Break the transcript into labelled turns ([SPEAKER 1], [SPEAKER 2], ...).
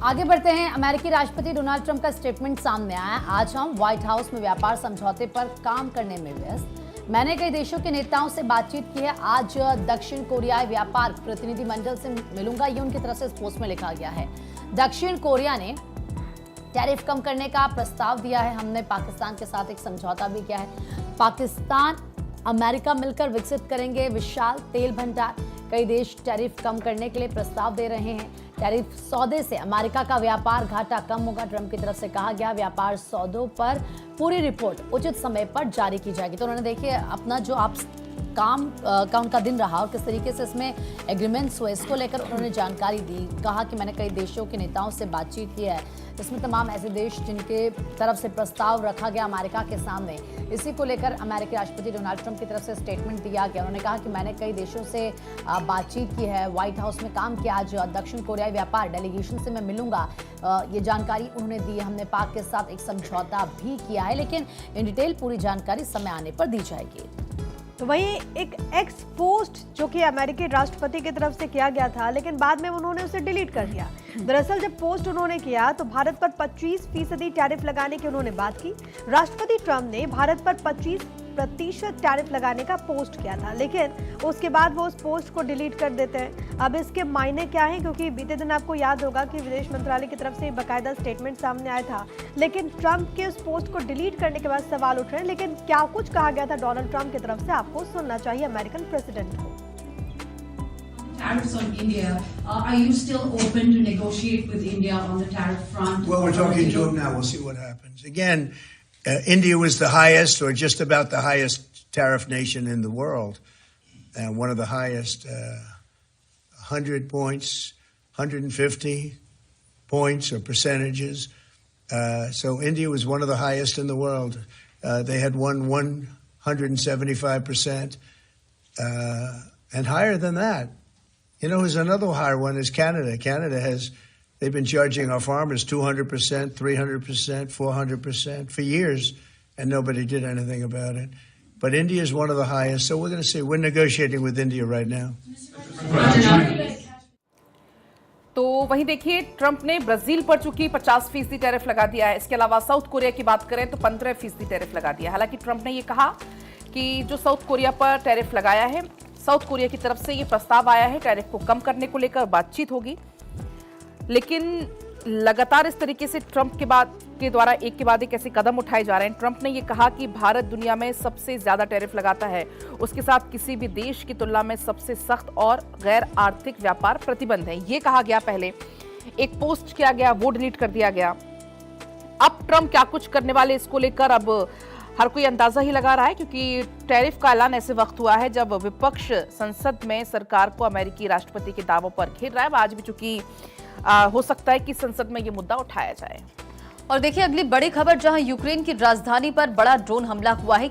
[SPEAKER 1] आगे बढ़ते हैं। अमेरिकी राष्ट्रपति डोनाल्ड ट्रंप का स्टेटमेंट सामने आया। आज हम व्हाइट हाउस में व्यापार समझौते पर काम करने में व्यस्त। मैंने कई देशों के नेताओं से बातचीत की है। आज दक्षिण कोरियाई व्यापार प्रतिनिधिमंडल से मिलूंगा, ये उनकी तरफ से इस पोस्ट में लिखा गया है। दक्षिण कोरिया ने टैरिफ कम करने का प्रस्ताव दिया है। हमने पाकिस्तान के साथ एक समझौता भी किया है। पाकिस्तान अमेरिका मिलकर विकसित करेंगे विशाल तेल भंडार। कई देश टैरिफ कम करने के लिए प्रस्ताव दे रहे हैं। टैरिफ सौदे से अमेरिका का व्यापार घाटा कम होगा, ट्रंप की तरफ से कहा गया। व्यापार सौदों पर पूरी रिपोर्ट उचित समय पर जारी की जाएगी। तो उन्होंने देखिए अपना जो आप काम का उनका दिन रहा और किस तरीके से इसमें एग्रीमेंट्स हुए, इसको लेकर उन्होंने जानकारी दी। कहा कि मैंने कई देशों के नेताओं से बातचीत की है, इसमें तमाम ऐसे देश जिनके तरफ से प्रस्ताव रखा गया अमेरिका के सामने। इसी को लेकर अमेरिकी राष्ट्रपति डोनाल्ड ट्रंप की तरफ से स्टेटमेंट दिया गया। उन्होंने कहा कि मैंने कई देशों से बातचीत की है, व्हाइट हाउस में काम किया। आज दक्षिण कोरियाई व्यापार डेलीगेशन से मैं मिलूंगा, ये जानकारी उन्होंने दी। हमने पाक के साथ एक समझौता भी किया है, लेकिन इन डिटेल पूरी जानकारी समय आने पर दी जाएगी।
[SPEAKER 2] तो वहीं एक एक्स पोस्ट जो कि अमेरिकी राष्ट्रपति की तरफ से किया गया था, लेकिन बाद में उन्होंने उसे डिलीट कर दिया। दरअसल जब पोस्ट उन्होंने किया तो भारत पर 25% टैरिफ लगाने की उन्होंने बात की। राष्ट्रपति ट्रंप ने भारत पर 25% टैरिफ लगाने का पोस्ट किया था, लेकिन उसके बाद वो उस पोस्ट को डिलीट कर देते हैं। अब इसके मायने क्या हैं, क्योंकि बीते दिन आपको याद होगा कि विदेश मंत्रालय की तरफ से बाकायदा स्टेटमेंट सामने आया था, लेकिन ट्रंप के उस पोस्ट को डिलीट करने के बाद सवाल उठ रहे हैं। लेकिन क्या कुछ कहा गया था डोनाल्ड ट्रंप की तरफ से, आपको सुनना चाहिए अमेरिकन प्रेसिडेंट को।
[SPEAKER 3] Tariffs on India, are you still open to negotiate with India on the tariff front?
[SPEAKER 4] Well, we're talking to them now. We'll see what happens. Again, India was the highest, or just about the highest tariff nation in the world, and one of the highest, 100 points, 150 points or percentages. So India was one of the highest in the world. They had won 175%, and higher than that. You know, there's another higher one is Canada. Canada they've been charging our farmers 200%, 300%, 400% for years, and nobody did anything about it. But India is one of the highest, so we're going to see. We're negotiating with India right now.
[SPEAKER 5] तो वहीं देखिए Trump ने Brazil पर चूंकि 50% tariff लगा दिया है। इसके अलावा साउथ कोरिया की बात करें तो 15% टैरिफ लगा दिया। हालांकि ट्रंप ने यह कहा कि जो साउथ कोरिया पर टैरिफ लगाया है, साउथ कोरिया की तरफ से ये प्रस्ताव आया है, टैरिफ को कम करने को लेकर बातचीत होगी। लेकिन लगातार इस तरीके से ट्रंप के द्वारा एक के बाद एक ऐसे कदम उठाए जा रहे हैं। ट्रंप ने ये कहा कि भारत दुनिया में सबसे ज्यादा टैरिफ लगाता है, उसके साथ किसी भी देश की तुलना में सबसे सख्त और गैर आर्थिक व्यापार प्रतिबंध है, ये कहा गया। पहले एक पोस्ट किया गया, वो डिलीट कर दिया गया। अब ट्रंप क्या कुछ करने वाले, इसको लेकर अब हर कोई अंदाजा ही लगा रहा है, क्योंकि टैरिफ का ऐलान ऐसे वक्त हुआ है जब विपक्ष संसद में सरकार को अमेरिकी राष्ट्रपति के दावों पर घेर रहा है। आज भी चूंकि हो सकता है कि संसद में ये मुद्दा उठाया जाए।
[SPEAKER 6] और देखिए अगली बड़ी खबर, जहां यूक्रेन की राजधानी पर बड़ा ड्रोन हमला हुआ है।